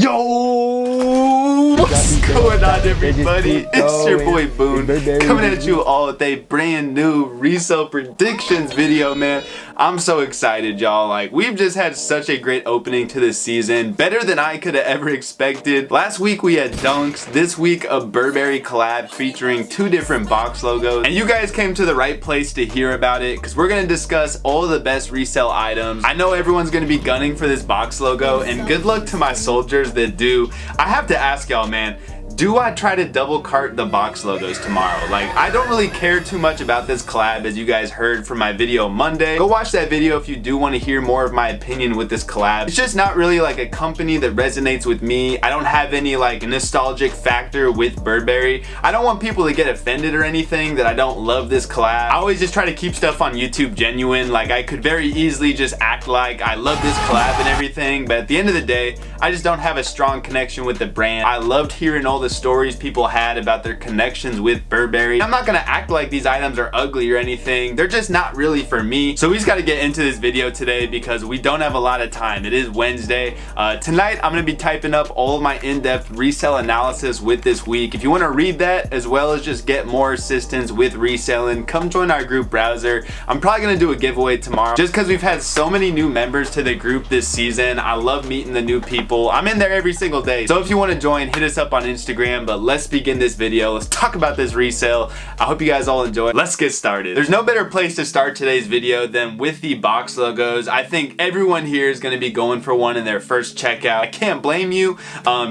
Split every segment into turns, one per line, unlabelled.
Yo, what's going on, everybody? It's your boy Boone coming at you all with a brand new resale predictions video, man. I'm so excited, y'all. Like, we've just had such a great opening to this season, better than I could have ever expected. Last week we had dunks, this week a Burberry collab featuring 2 different box logos, and you guys came to the right place to hear about it because we're gonna discuss all of the best resale items. I know everyone's gonna be gunning for this box logo, and good luck to my soldiers that do. I have to ask y'all, man, do I try to double cart the box logos tomorrow? Like, I don't really care too much about this collab, as you guys heard from my video Monday. Go watch that video if you do want to hear more of my opinion with this collab. It's just not really like a company that resonates with me. I don't have any like nostalgic factor with Burberry. I don't want people to get offended or anything that I don't love this collab. I always just try to keep stuff on YouTube genuine. Like, I could very easily just act like I love this collab and everything, but at the end of the day, I just don't have a strong connection with the brand. I loved hearing all the stories people had about their connections with Burberry. I'm not gonna act like these items are ugly or anything. They're just not really for me. So we just gotta get into this video today because we don't have a lot of time. It is Wednesday. Tonight I'm gonna be typing up all of my in-depth resale analysis with this week. If you wanna read that as well as just get more assistance with reselling, come join our group browser. I'm probably gonna do a giveaway tomorrow just because we've had so many new members to the group this season. I love meeting the new people. I'm in there every single day. So if you wanna join, hit us up on Instagram. But let's begin this video. Let's talk about this resale. I hope you guys all enjoy. Let's get started. There's no better place to start today's video than with the box logos. I think everyone here is going to be going for one in their first checkout. I can't blame you.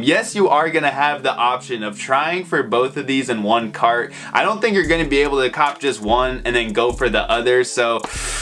Yes, you are going to have the option of trying for both of these in one cart. I don't think you're going to be able to cop just one and then go for the other. So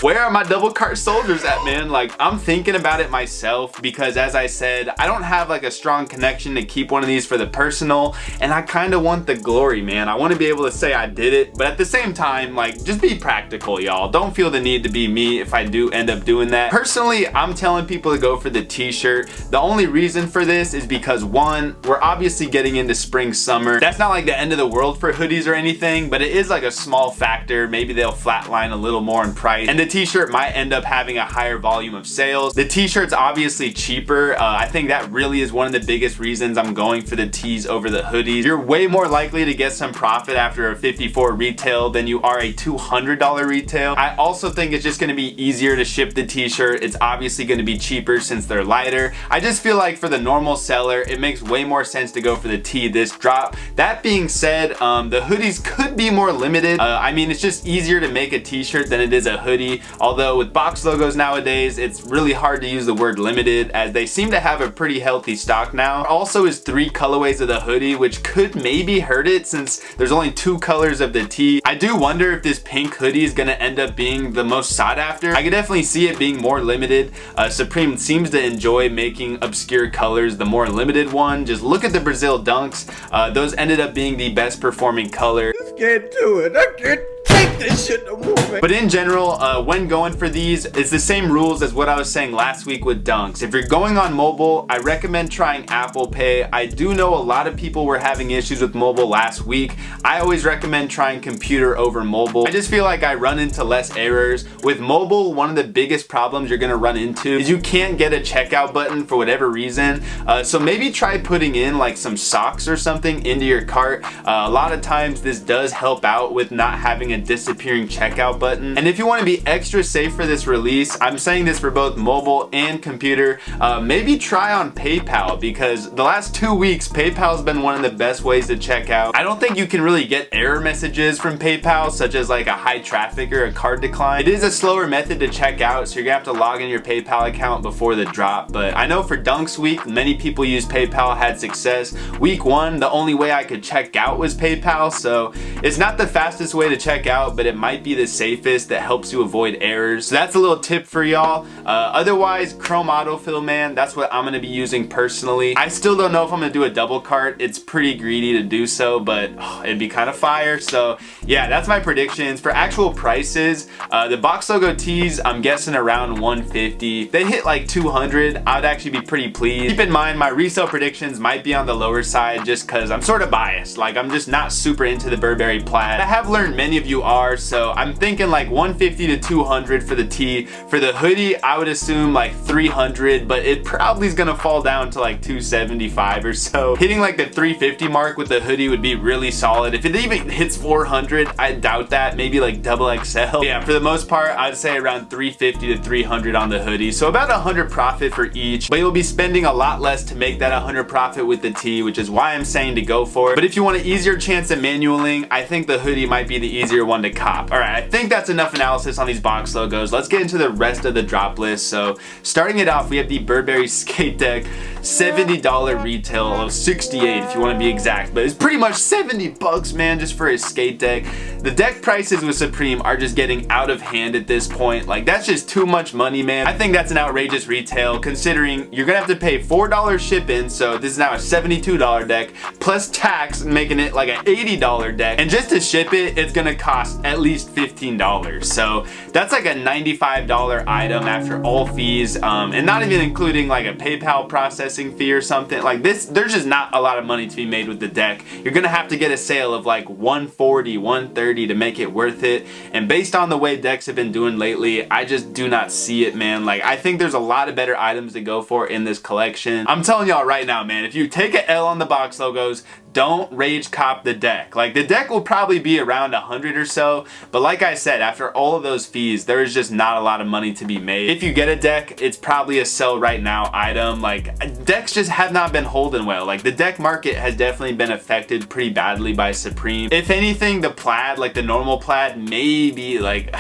where are my double cart soldiers at, man? Like, I'm thinking about it myself because, as I said, I don't have like a strong connection to keep one of these for the personal, and I kind of want the glory, man. I want to be able to say I did it, but at the same time, like, just be practical, y'all. Don't feel the need to be me if I do end up doing that. Personally, I'm telling people to go for the t-shirt. The only reason for this is because, one, we're obviously getting into spring, summer. That's not like the end of the world for hoodies or anything, but it is like a small factor. Maybe they'll flatline a little more in price, and the t-shirt might end up having a higher volume of sales. The t-shirt's obviously cheaper. I think that really is one of the biggest reasons I'm going for the tees over the hoodies. You're way more likely to get some profit after a $54 retail than you are a $200 retail. I also think it's just going to be easier to ship the t-shirt. It's obviously going to be cheaper since they're lighter. I just feel like for the normal seller, it makes way more sense to go for the tee this drop. That being said, the hoodies could be more limited. I mean, it's just easier to make a t-shirt than it is a hoodie. Although with box logos nowadays, it's really hard to use the word limited as they seem to have a pretty healthy stock now. Also is 3 colorways of the hoodie, which could maybe hurt it since there's only 2 colors of the tee. I do wonder if this pink hoodie is gonna end up being the most sought after. I could definitely see it being more limited. Supreme seems to enjoy making obscure colors the more limited one. Just look at the Brazil dunks. Those ended up being the best performing color.
Just can't do it. I can't take this shit no more, man.
But in general, when going for these, it's the same rules as what I was saying last week with dunks. If you're going on mobile, I recommend trying Apple Pay. I do know a lot of people were having issues with mobile last week. I always recommend trying computer over mobile. I just feel like I run into less errors. With mobile, one of the biggest problems you're gonna run into is you can't get a checkout button for whatever reason. So maybe try putting in like some socks or something into your cart. A lot of times this does help out with not having a disappearing checkout button. And if you want to be extra safe for this release, I'm saying this for both mobile and computer, maybe try on PayPal, because the last 2 weeks PayPal's been one of the best ways to check out. I don't think you can really get error messages from PayPal, such as like a high traffic or a card decline. It is a slower method to check out, so you're gonna have to log in your PayPal account before the drop. But I know for Dunks Week, many people use PayPal, had success. Week 1, the only way I could check out was PayPal, so it's not the fastest way to check out, but it might be the safest that helps you avoid errors. So that's a little tip for y'all. Otherwise, Chrome autofill, man, that's what I'm gonna be using personally. I still don't know if I'm gonna do a double cart. It's pretty greedy to do so, but it'd be kind of fire. So yeah, that's my predictions. For actual prices, the box logo tees, I'm guessing around 150. If they hit like 200, I would actually be pretty pleased. Keep in mind, my resale predictions might be on the lower side just because I'm sort of biased. Like, I'm just not super into the Burberry plaid. I have learned many of you are. are, so I'm thinking like 150 to 200 for the tee. For the hoodie, I would assume like 300, but it probably is gonna fall down to like 275 or so. Hitting like the 350 mark with the hoodie would be really solid. If it even hits 400, I doubt that. Maybe like double XL. Yeah, for the most part, I'd say around 350 to 300 on the hoodie. So about 100 profit for each, but you'll be spending a lot less to make that 100 profit with the tee, which is why I'm saying to go for it. But if you want an easier chance at manualing, I think the hoodie might be the easier one to cop. All right, I think that's enough analysis on these box logos. Let's get into the rest of the drop list. So starting it off, we have the Burberry skate deck, $70 retail of 68 if you want to be exact, but it's pretty much 70 bucks, man, just for a skate deck. The deck prices with Supreme are just getting out of hand at this point. Like, that's just too much money, man. I think that's an outrageous retail considering you're gonna have to pay $4 shipping, so this is now a $72 deck plus tax, making it like an $80 deck, and just to ship it, it's gonna cost at least $15. So that's like a $95 item after all fees, and not even including like a PayPal processing fee or something. Like this, there's just not a lot of money to be made with the deck. You're gonna have to get a sale of like 140, 130 to make it worth it, and based on the way decks have been doing lately, I just do not see it, man. Like, I think there's a lot of better items to go for in this collection. I'm telling y'all right now, man, if you take an L on the box logos, don't rage cop the deck. Like, the deck will probably be around 100 or so, but like I said, after all of those fees, there is just not a lot of money to be made. If you get a deck, it's probably a sell right now item. Like, decks just have not been holding well. Like, the deck market has definitely been affected pretty badly by Supreme. If anything, the plaid, like the normal plaid, maybe like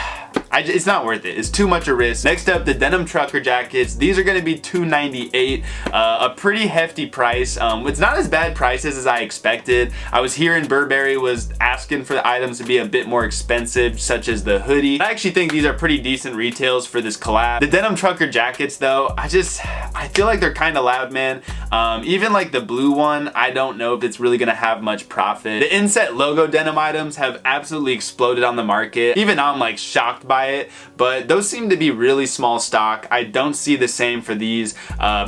it's not worth it. It's too much a risk. Next up, the denim trucker jackets. These are going to be $298, a pretty hefty price. It's not as bad prices as I expected. I was hearing Burberry was asking for the items to be a bit more expensive, such as the hoodie. I actually think these are pretty decent retails for this collab. The denim trucker jackets though, I feel like they're kind of loud, man. Even like the blue one, I don't know if it's really going to have much profit. The inset logo denim items have absolutely exploded on the market. Even I'm like shocked by it, but those seem to be really small stock. I don't see the same for these.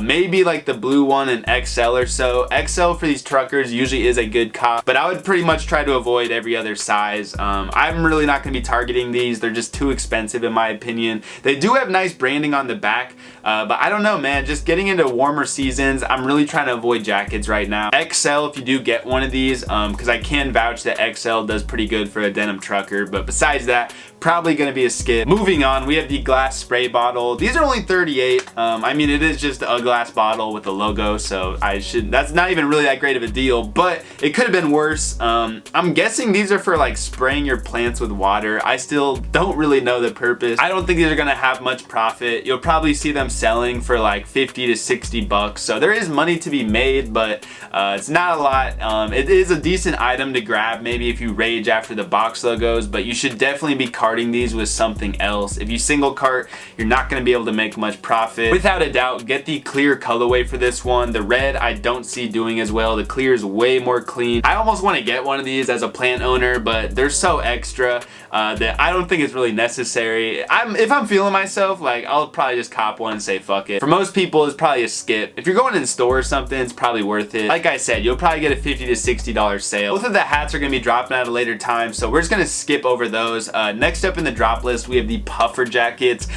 Maybe like the blue one and XL or so. XL for these truckers usually is a good cop, but I would pretty much try to avoid every other size. I'm really not going to be targeting these. They're just too expensive in my opinion. They do have nice branding on the back, but I don't know, man. Just getting into warmer seasons, I'm really trying to avoid jackets right now. XL if you do get one of these, because I can vouch that XL does pretty good for a denim trucker, but besides that, probably going to be a skip. Moving on, we have the glass spray bottle. These are only 38. I mean, it is just a glass bottle with a logo, so that's not even really that great of a deal, but it could have been worse. I'm guessing these are for like spraying your plants with water. I still don't really know the purpose. I don't think these are going to have much profit. You'll probably see them selling for like 50 to 60 bucks. So there is money to be made, but it's not a lot. It is a decent item to grab maybe if you rage after the box logos, but you should definitely be carting these with something else. If you single cart, you're not going to be able to make much profit. Without a doubt, get the clear colorway for this one. The red I don't see doing as well. The clear is way more clean. I almost want to get one of these as a plant owner, but they're so extra that I don't think it's really necessary. If I'm feeling myself, like, I'll probably just cop one and say fuck it. For most people, it's probably a skip. If you're going in store or something, it's probably worth it. Like I said, you'll probably get a $50 to $60 sale. Both of the hats are going to be dropping at a later time, so we're just going to skip over those. Next up in the drop list, we have the puffer jackets.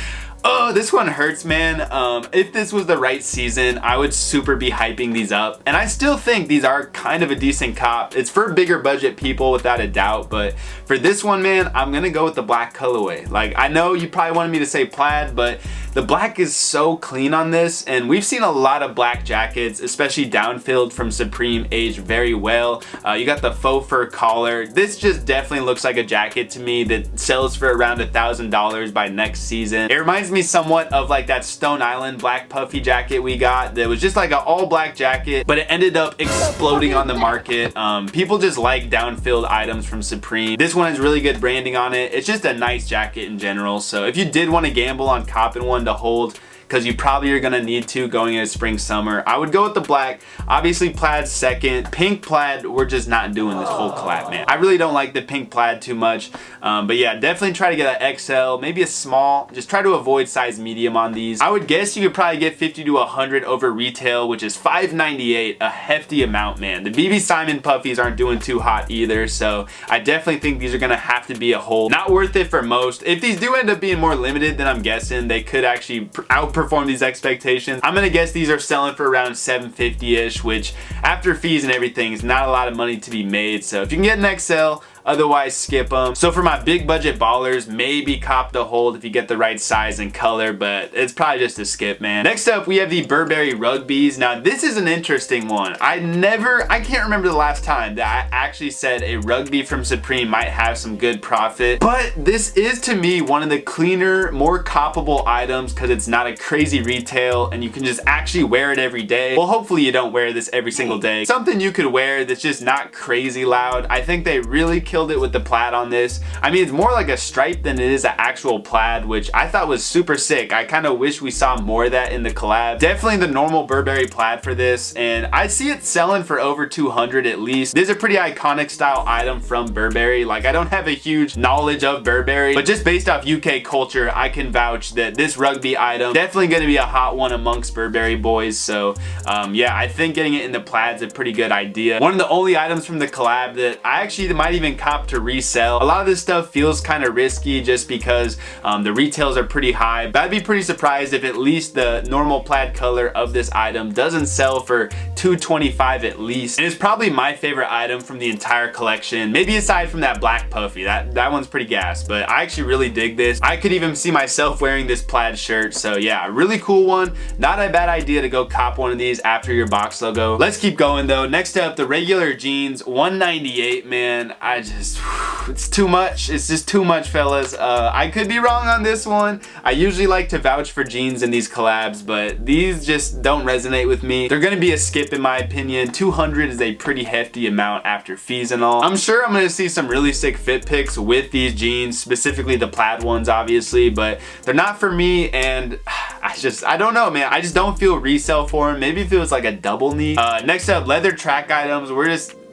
Oh, this one hurts, man. If this was the right season, I would super be hyping these up. And I still think these are kind of a decent cop. It's for bigger budget people without a doubt, but for this one, man, I'm gonna go with the black colorway. Like, I know you probably wanted me to say plaid, but the black is so clean on this, and we've seen a lot of black jackets, especially downfilled from Supreme, age very well. You got the faux fur collar. This just definitely looks like a jacket to me that sells for around $1,000 by next season. It reminds me somewhat of like that Stone Island black puffy jacket we got that was just like an all black jacket, but it ended up exploding on the market. People just like downfilled items from Supreme. This one has really good branding on it. It's just a nice jacket in general, so if you did want to gamble on copping one to hold, because you probably are going to need to going into spring summer. I would go with the black. Obviously plaid second. Pink plaid, we're just not doing this whole collab, man. I really don't like the pink plaid too much. But yeah, definitely try to get an XL, maybe a small. Just try to avoid size medium on these. I would guess you could probably get 50 to 100 over retail, which is $5.98, a hefty amount, man. The BB Simon puffies aren't doing too hot either, so I definitely think these are gonna have to be a hold. Not worth it for most. If these do end up being more limited, then I'm guessing they could actually outperform these expectations. I'm gonna guess these are selling for around $750-ish, which after fees and everything is not a lot of money to be made. So if you can get an XL, otherwise skip them. So for my big budget ballers, maybe cop the hold if you get the right size and color, but it's probably just a skip, man. Next up, we have the Burberry Rugbys. Now this is an interesting one. I can't remember the last time that I actually said a Rugby from Supreme might have some good profit, but this is to me one of the cleaner, more coppable items because it's not a crazy retail and you can just actually wear it every day. Well, hopefully you don't wear this every single day. Something you could wear that's just not crazy loud. I think they really killed it with the plaid on this. I mean, it's more like a stripe than it is an actual plaid, which I thought was super sick. I kind of wish we saw more of that in the collab. Definitely the normal Burberry plaid for this, and I see it selling for over 200 at least. This is a pretty iconic style item from Burberry. Like, I don't have a huge knowledge of Burberry, but just based off UK culture, I can vouch that this Rugby item definitely going to be a hot one amongst Burberry boys. So yeah, I think getting it in the plaid's a pretty good idea. One of the only items from the collab that I actually might even cop to resell. A lot of this stuff feels kind of risky just because the retails are pretty high, but I'd be pretty surprised if at least the normal plaid color of this item doesn't sell for $225 at least. And it's probably my favorite item from the entire collection, maybe aside from that black puffy. That one's pretty gas, but I actually really dig this. I could even see myself wearing this plaid shirt, so yeah, a really cool one. Not a bad idea to go cop one of these after your box logo. Let's keep going though. Next up, the regular jeans, $198, man. It's too much. It's just too much, fellas. I could be wrong on this one. I usually like to vouch for jeans in these collabs, but these just don't resonate with me. They're gonna be a skip in my opinion. 200 is a pretty hefty amount after fees and all. I'm sure I'm gonna see some really sick fit pics with these jeans, specifically the plaid ones obviously, but they're not for me, and I don't know, man. I just don't feel resell for them. Maybe if it was like a double knee. Next up, leather track items.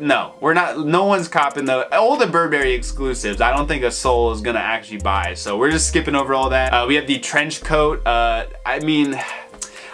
No, one's copping all the Burberry exclusives. I don't think a soul is gonna actually buy, so we're just skipping over all that. We have the trench coat. I mean,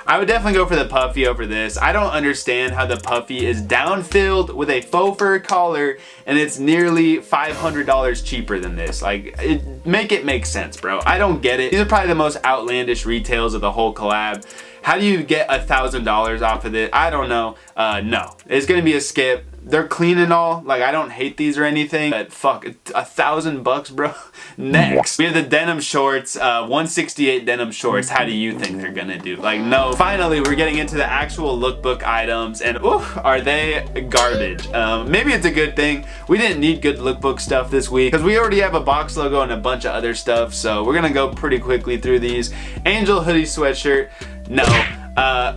I would definitely go for the puffy over this. I don't understand how the puffy is down-filled with a faux fur collar and it's nearly $500 cheaper than this. Like, make it make sense, bro. I don't get it. These are probably the most outlandish retails of the whole collab. How do you get $1,000 off of it? I don't know. No, it's gonna be a skip. They're clean and all. Like, I don't hate these or anything, but fuck, $1,000, bro. Next, we have the denim shorts, 168 denim shorts. How do you think they're gonna do? Like, no. Finally, we're getting into the actual lookbook items, and oof, are they garbage? Maybe it's a good thing. We didn't need good lookbook stuff this week because we already have a box logo and a bunch of other stuff, so we're gonna go pretty quickly through these. Angel hoodie sweatshirt, no.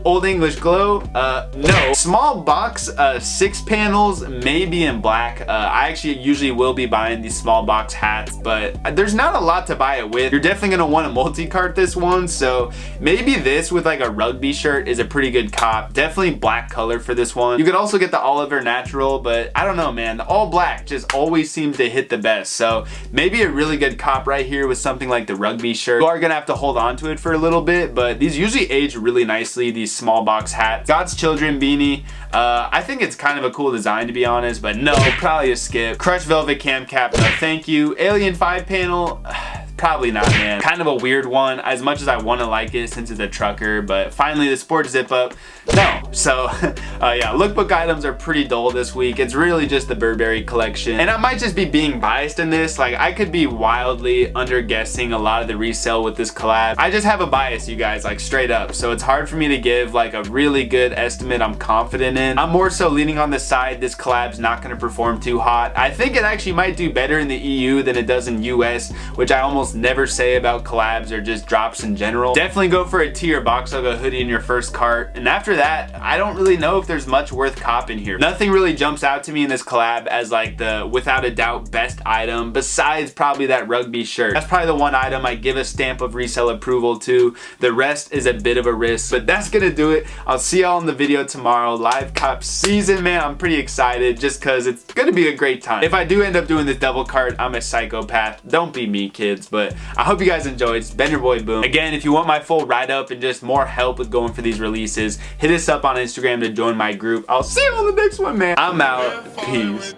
Old English Glow, no. Small box, 6 panels, maybe in black. I actually usually will be buying these small box hats, but there's not a lot to buy it with. You're definitely gonna want to multi-cart this one, so maybe this with like a Rugby shirt is a pretty good cop. Definitely black color for this one. You could also get the Oliver Natural, but I don't know, man. The all black just always seems to hit the best, so maybe a really good cop right here with something like the Rugby shirt. You are gonna have to hold on to it for a little bit, but these usually age really nicely. These small box hats. God's Children beanie. I think it's kind of a cool design, to be honest, but no, probably a skip. Crushed velvet cam cap, no thank you. Alien 5 panel, probably not, man. Kind of a weird one, as much as I want to like it since it's a trucker, but finally the sport zip up, no. So yeah, lookbook items are pretty dull this week. It's really just the Burberry collection, and I might just be being biased in this. Like, I could be wildly under guessing a lot of the resale with this collab. I just have a bias, you guys, like straight up, so it's hard for me to give like a really good estimate I'm confident in. I'm more so leaning on the side this collab's not going to perform too hot. I think it actually might do better in the EU than it does in US, which I almost almost never say about collabs or just drops in general. Definitely go for a tee or box logo hoodie in your first cart, and after that, I don't really know if there's much worth copping here. Nothing really jumps out to me in this collab as like the without a doubt best item, besides probably that rugby shirt. That's probably the one item I give a stamp of resale approval to. The rest is a bit of a risk, but that's gonna do it. I'll see y'all in the video tomorrow. Live cop season, man. I'm pretty excited just because it's gonna be a great time. If I do end up doing this double cart, I'm a psychopath. Don't be me, kids, but I hope you guys enjoyed. It's been your boy Boom. Again, if you want my full write-up and just more help with going for these releases, hit us up on Instagram to join my group. I'll see you on the next one, man. I'm out. Peace.